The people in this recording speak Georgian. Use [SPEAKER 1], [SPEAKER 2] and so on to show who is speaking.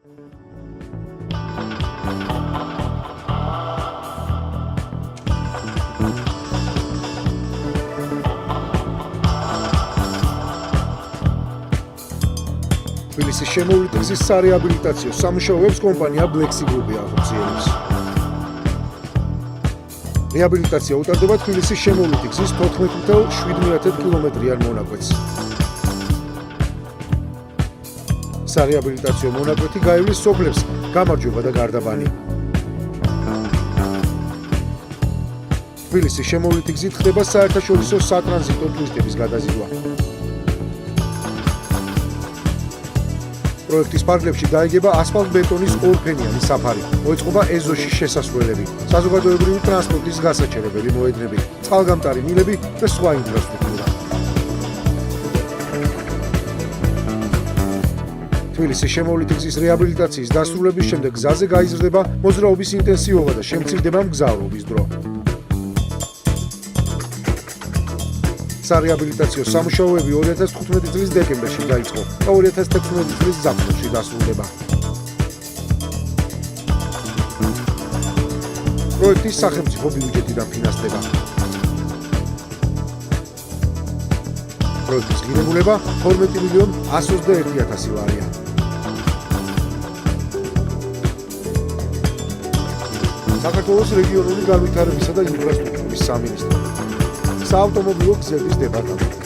[SPEAKER 1] თბილისის შემოვლითი გზის სარეაბილიტაციო სამუშაოებს კომპანია Black-Sea Group ახორციელებს. რეაბილიტაცია უტარდება თბილისის შემოვლითი გზის 14,7 კილომეტრიან მონაკვეთს. სარეაბილიტაციო მონაკვეთი გაივლის სოფლებს გამარჯვება და გარდაბანი. თბილისის შემოვლითი გზით ხდება საერთაშორისო სატრანზიტო ტურისტების გადაზიდვა. პროექტის ფარგლებში დაიგება ასფალტ-ბეტონის ორფენიანი საფარი, მოეწყობა ეზოში შესასვლელები, საზოგადოებრივი ტრანსპორტის გასაჩერებელი მოედნები, წყალგამტარი მილები და სხვა ინფრასტრუქტურა. თბილისის შემოვლითი გზის რეაბილიტაციის დასრულების შემდეგ გზაზე გაიზრდება მოძრაობის ინტენსივობა და შემცირდება მგზავრობის დრო. სარეაბილიტაციო სამუშაოები 2015 წლის დეკემბერში დაიწყო და 2016 წლის ზაფხულში დასრულდება. პროექტის სახელმწიფო ბიუჯეტიდან ფინანსდება. პროექტის ღირებულება 12,121,000 ლარია. საქართველოს რეგიონული განვითარებისა და ინფრასტრუქტურის სამინისტრო. საავტომობილო გზების დეპარტამენტი.